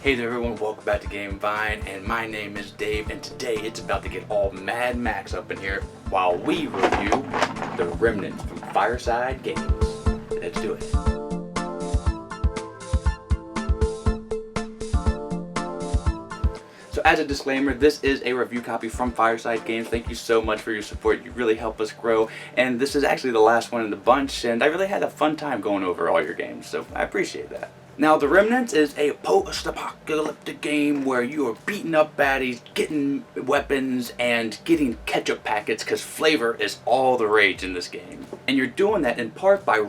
Hey there everyone, welcome back to Game Vine, and my name is Dave, and today it's about to get all Mad Max up in here while we review the Remnants from Fireside Games. Let's do it. So as a disclaimer, this is a review copy from Fireside Games. Thank you so much for your support. You really help us grow, and this is actually the last one in the bunch, and I really had a fun time going over all your games, so I appreciate that. Now, The Remnants is a post-apocalyptic game where you are beating up baddies, getting weapons, and getting ketchup packets because flavor is all the rage in this game. And you're doing that in part by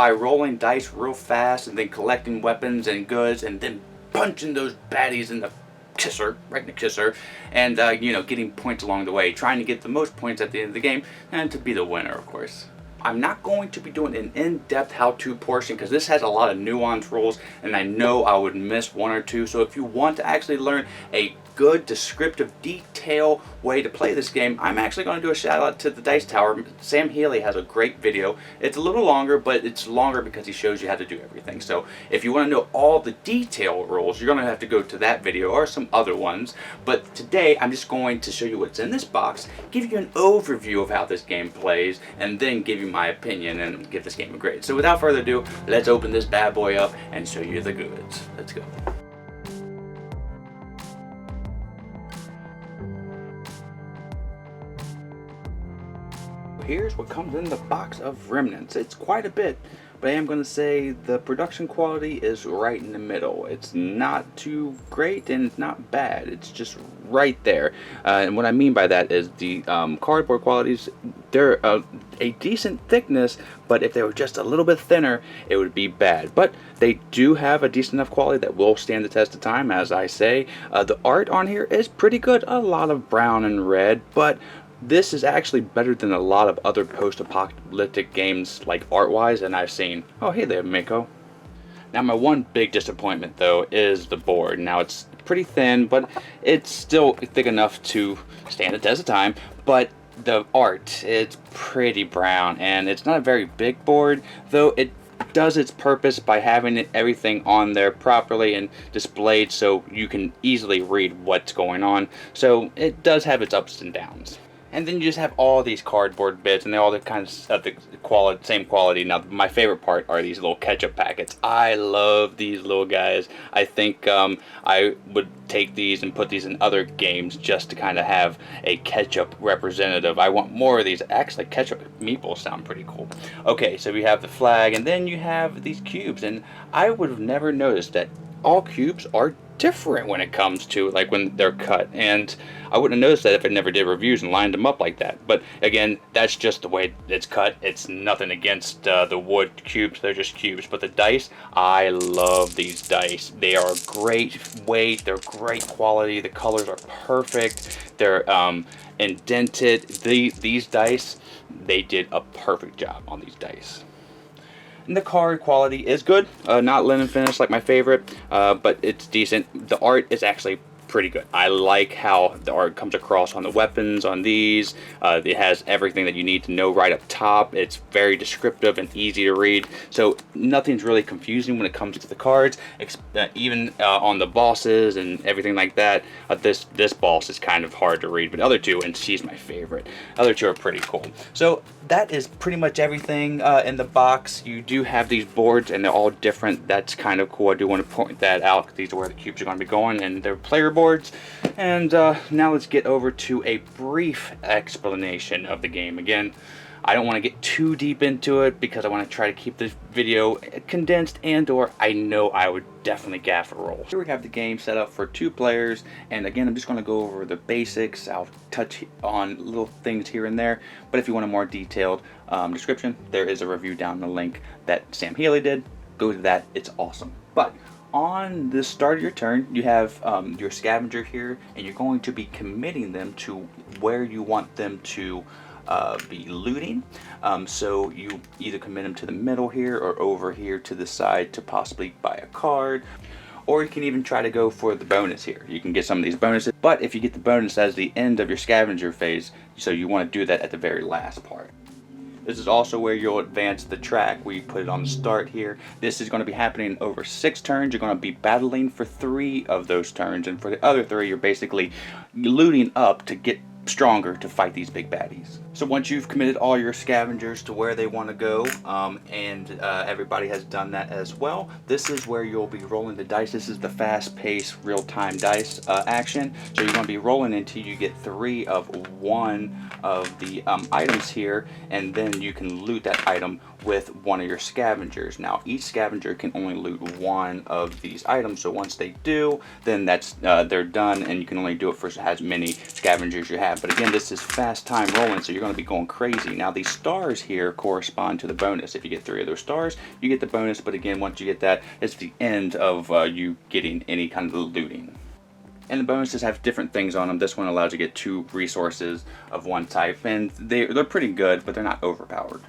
rolling dice real fast and then collecting weapons and goods and then punching those baddies in the kisser, right in the kisser, and getting points along the way, trying to get the most points at the end of the game and to be the winner, of course. I'm not going to be doing an in-depth how-to portion because this has a lot of nuanced rules and I know I would miss one or two. So if you want to actually learn a good descriptive detail way to play this game, I'm actually going to do a shout out to the Dice Tower. Sam Healy has a great video. It's a little longer, but it's longer because he shows you how to do everything. So if you want to know all the detail rules, you're going to have to go to that video or some other ones. But today I'm just going to show you what's in this box, give you an overview of how this game plays, and then give you my opinion and give this game a grade. So without further ado, let's open this bad boy up and show you the goods. Let's go. Here's what comes in the box of Remnants. It's quite a bit, but I am going to say the production quality is right in the middle. It's not too great and it's not bad. It's just right there. And what I mean by that is the cardboard qualities, they're a decent thickness, but if they were just a little bit thinner, it would be bad. But they do have a decent enough quality that will stand the test of time, as I say. The art on here is pretty good. A lot of brown and red, but this is actually better than a lot of other post-apocalyptic games, like art-wise, and I've seen. Oh, hey there, Mako. Now, my one big disappointment, though, is the board. Now, it's pretty thin, but it's still thick enough to stand the test of time. But the art, it's pretty brown, and it's not a very big board, though it does its purpose by having everything on there properly and displayed so you can easily read what's going on. So it does have its ups and downs. And then you just have all these cardboard bits, and they're all the kinds of the same quality. Now, my favorite part are these little ketchup packets. I love these little guys. I think I would take these and put these in other games just to kind of have a ketchup representative. I want more of these. Actually, ketchup meatballs sound pretty cool. Okay, so we have the flag, and then you have these cubes, and I would have never noticed that all cubes are different when it comes to like when they're cut, and I wouldn't have noticed that if I never did reviews and lined them up like that. But again, that's just the way it's cut. It's nothing against the wood cubes, they're just cubes. But the dice, I love these dice. They are great weight, they're great quality, the colors are perfect, they're indented. These dice, they did a perfect job on these dice. And the card quality is good, not linen finish like my favorite, but it's decent. The art is actually pretty good. I like how the art comes across on the weapons on these. It has everything that you need to know right up top. It's very descriptive and easy to read, so nothing's really confusing when it comes to the cards, even on the bosses and everything like that. This boss is kind of hard to read, but the other two, and she's my favorite, other two are pretty cool. So that is pretty much everything in the box. You do have these boards and they're all different. That's kind of cool. I do want to point that out. These are where the cubes are going to be going, and they're player boards. And now let's get over to a brief explanation of the game. Again, I don't want to get too deep into it because I want to try to keep this video condensed, and or I know I would definitely gaff a roll. Here we have the game set up for 2 players, and again, I'm just going to go over the basics. I'll touch on little things here and there, but if you want a more detailed description, there is a review down the link that Sam Healy did. Go to that, it's awesome. But on the start of your turn, you have your scavenger here, and you're going to be committing them to where you want them to be looting. So you either commit them to the middle here or over here to the side to possibly buy a card, or you can even try to go for the bonus here. You can get some of these bonuses, but if you get the bonus as the end of your scavenger phase, so you want to do that at the very last part. This is also where you'll advance the track. We put it on the start here. This is going to be happening over 6 turns. You're going to be battling for 3 of those turns, and for the other 3 you're basically looting up to get stronger to fight these big baddies. So once you've committed all your scavengers to where they want to go, and everybody has done that as well, this is where you'll be rolling the dice. This is the fast-paced, real-time dice action. So you're going to be rolling until you get 3 of one of the items here, and then you can loot that item with one of your scavengers. Now each scavenger can only loot 1 of these items, so once they do, then that's they're done, and you can only do it for as many scavengers you have. But again, this is fast time rolling, so you're going to be going crazy. Now these stars here correspond to the bonus. If you get 3 of those stars, you get the bonus, but again, once you get that, it's the end of you getting any kind of looting. And the bonuses have different things on them. This one allows you to get 2 resources of one type, and they're pretty good, but they're not overpowered.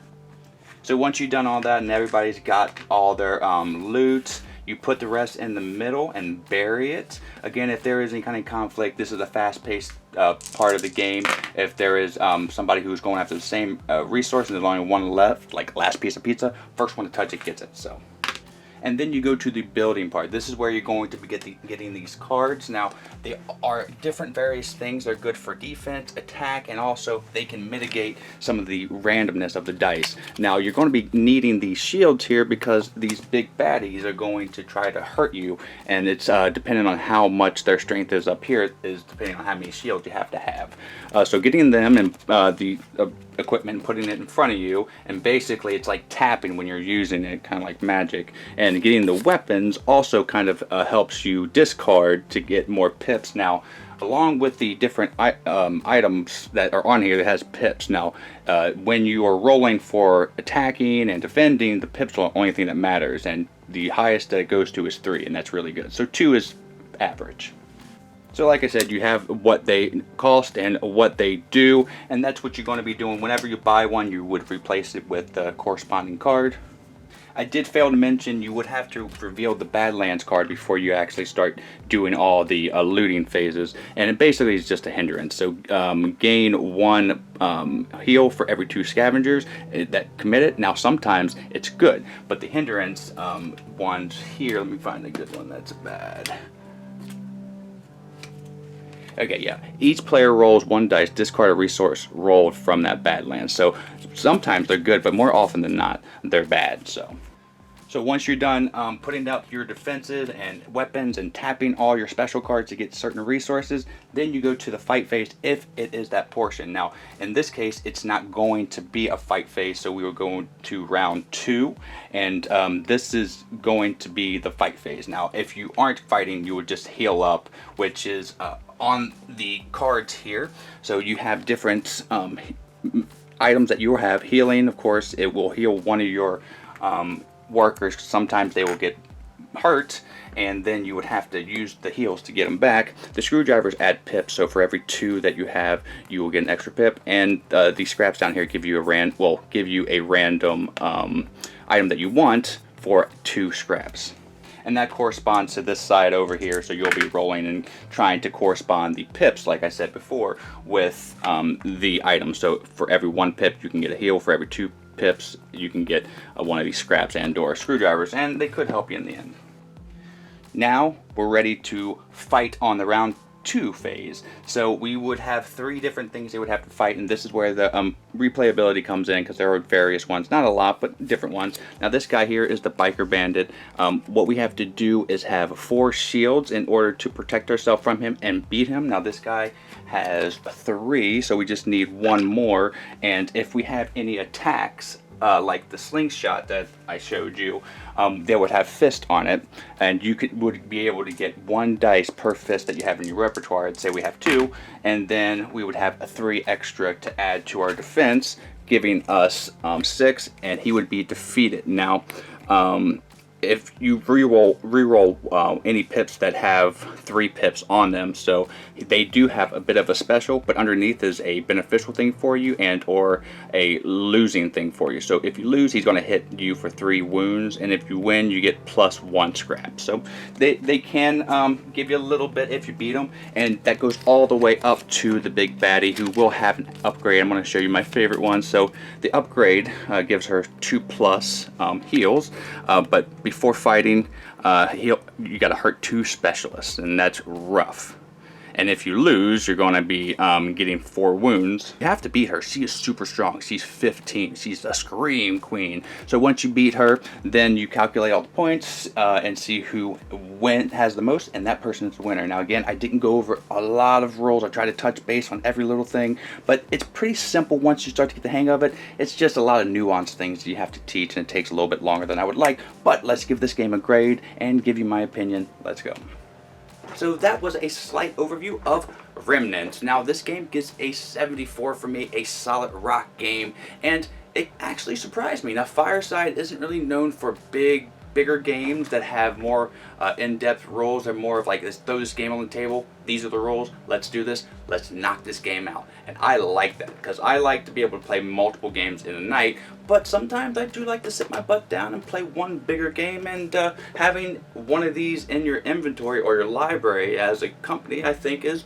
So once you've done all that and everybody's got all their loot, you put the rest in the middle and bury it. Again, if there is any kind of conflict, this is a fast-paced part of the game. If there is somebody who's going after the same resource and there's only one left, like last piece of pizza, first one to touch it gets it. So. And then you go to the building part. This is where you're going to be getting these cards. Now, they are different various things. They're good for defense, attack, and also they can mitigate some of the randomness of the dice. Now, you're going to be needing these shields here because these big baddies are going to try to hurt you, and it's depending on how much their strength is up here is depending on how many shields you have to have. So getting them and the equipment and putting it in front of you, and basically it's like tapping when you're using it, kind of like magic. And getting the weapons also kind of helps you discard to get more pips. Now, along with the different items that are on here that has pips. Now, when you are rolling for attacking and defending, the pips are the only thing that matters, and the highest that it goes to is 3, and that's really good. So 2 is average. So like I said, you have what they cost and what they do, and that's what you're going to be doing. Whenever you buy one, you would replace it with the corresponding card. I did fail to mention you would have to reveal the Badlands card before you actually start doing all the looting phases, and it basically is just a hindrance. So gain 1 heal for every 2 scavengers that commit it. Now sometimes it's good, but the hindrance ones here, let me find a good one that's bad. Okay, yeah. Each player rolls 1 dice, discard a resource rolled from that Badlands. So sometimes they're good, but more often than not, they're bad. So once you're done putting up your defenses and weapons and tapping all your special cards to get certain resources, then you go to the fight phase if it is that portion. Now, in this case, it's not going to be a fight phase, so we will go to round 2, and this is going to be the fight phase. Now, if you aren't fighting, you would just heal up, which is on the cards here. So you have different items that you have. Healing, of course, it will heal one of your workers. Sometimes they will get hurt, and then you would have to use the heals to get them back. The screwdrivers add pips, so for every 2 that you have, you will get an extra pip. And the scraps down here give you a random item that you want for 2 scraps. And that corresponds to this side over here, so you'll be rolling and trying to correspond the pips, like I said before, with the items. So for every 1 pip, you can get a heal. For every 2 pips, you can get one of these scraps and or screwdrivers, and they could help you in the end. Now we're ready to fight on the round 2 phase. So we would have 3 different things they would have to fight, and this is where the replayability comes in, because there are various ones, not a lot, but different ones. Now this guy here is the biker bandit. What we have to do is have 4 shields in order to protect ourselves from him and beat him. Now this guy has 3, so we just need 1 more, and if we have any attacks like the slingshot that I showed you, they would have fist on it, and you would be able to get 1 dice per fist that you have in your repertoire. I'd say we have 2, and then we would have a 3 extra to add to our defense, giving us 6, and he would be defeated. Now, if you re-roll any pips that have 3 pips on them, so they do have a bit of a special, but underneath is a beneficial thing for you and or a losing thing for you. So if you lose, he's going to hit you for 3 wounds, and if you win, you get +1 scrap. So they can give you a little bit if you beat them, and that goes all the way up to the big baddie, who will have an upgrade. I'm going to show you my favorite one. So the upgrade gives her 2+ heals, but before fighting, you got to hurt 2 specialists, and that's rough. And if you lose, you're going to be getting 4 wounds. You have to beat her. She is super strong. She's 15. She's a scream queen. So once you beat her, then you calculate all the points and see who has the most, and that person is the winner. Now again, I didn't go over a lot of rules. I tried to touch base on every little thing, but it's pretty simple once you start to get the hang of it. It's just a lot of nuanced things you have to teach, and it takes a little bit longer than I would like. But let's give this game a grade and give you my opinion. Let's go. So that was a slight overview of Remnants. Now this game gets a 74 for me, a solid rock game, and it actually surprised me. Now Fireside isn't really known for bigger games that have more in-depth rules. They're more of like, let's throw this game on the table, these are the rules, let's do this, let's knock this game out. And I like that, because I like to be able to play multiple games in a night, but sometimes I do like to sit my butt down and play one bigger game, and having one of these in your inventory or your library as a company, I think, is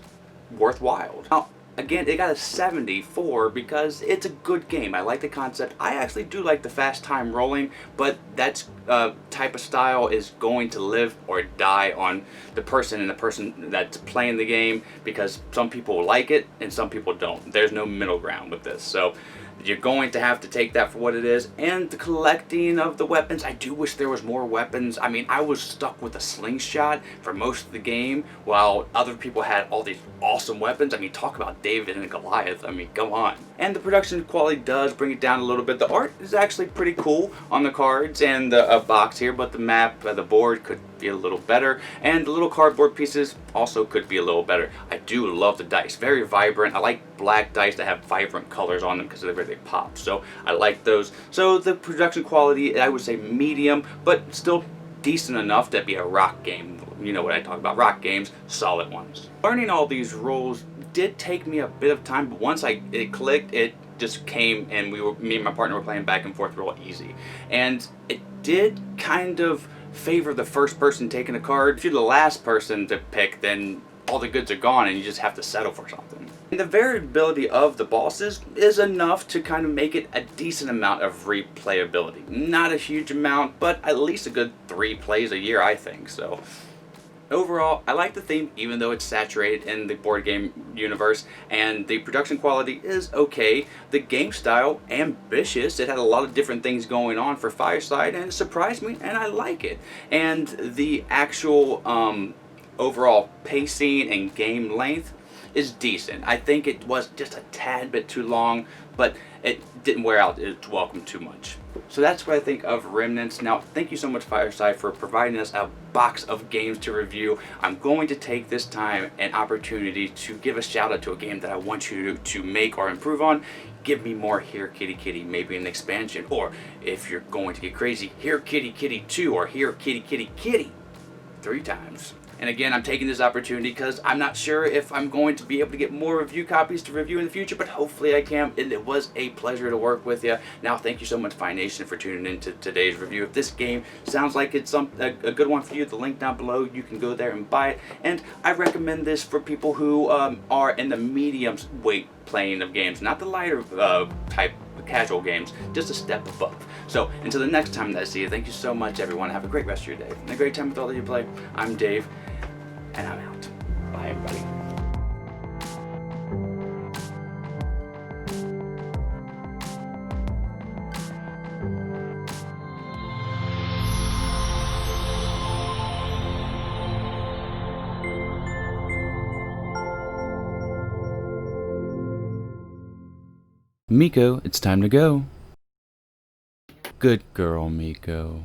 worthwhile. Now, again, it got a 74 because it's a good game. I like the concept. I actually do like the fast time rolling, but that type of style is going to live or die on the person and the person that's playing the game, because some people like it and some people don't. There's no middle ground with this. So you're going to have to take that for what it is. And the collecting of the weapons, I do wish there was more weapons. I mean, I was stuck with a slingshot for most of the game, while other people had all these awesome weapons. I mean, talk about David and Goliath. I mean, come on. And the production quality does bring it down a little bit. The art is actually pretty cool on the cards and the box here, but the map, the board could be a little better, and the little cardboard pieces also could be a little better. I do love the dice, very vibrant. I like black dice that have vibrant colors on them because they pop, so I like those. So the production quality, I would say medium, but still decent enough to be a rock game. You know what I talk about, rock games, solid ones. Learning all these rules did take me a bit of time, but once it clicked, it just came, and me and my partner were playing back and forth real easy. And it did kind of favor the first person taking a card. If you're the last person to pick, then all the goods are gone and you just have to settle for something. And the variability of the bosses is enough to kind of make it a decent amount of replayability. Not a huge amount, but at least a good 3 plays a year, I think. So overall, I like the theme, even though it's saturated in the board game universe, and the production quality is okay. The game style, ambitious. It had a lot of different things going on for Fireside, and it surprised me, and I like it. And the actual overall pacing and game length is decent. I think it was just a tad bit too long, but it didn't wear out its welcome too much. So that's what I think of Remnants. Now, thank you so much, Fireside, for providing us a box of games to review. I'm going to take this time and opportunity to give a shout out to a game that I want you to make or improve on. Give me more Here Kitty Kitty, maybe an expansion, or if you're going to get crazy, Here Kitty Kitty 2 or Here Kitty Kitty Kitty 3 times. And again, I'm taking this opportunity because I'm not sure if I'm going to be able to get more review copies to review in the future, but hopefully I can. And it was a pleasure to work with you. Now, thank you so much, Fi Nation, for tuning in to today's review. If this game sounds like it's a good one for you, the link down below, you can go there and buy it. And I recommend this for people who are in the medium weight playing of games, not the lighter type casual games, just a step above. So until the next time that I see you, thank you so much, everyone. Have a great rest of your day and a great time with all that you play. I'm Dave, and I'm out. Bye, everybody. Miko, it's time to go. Good girl, Miko.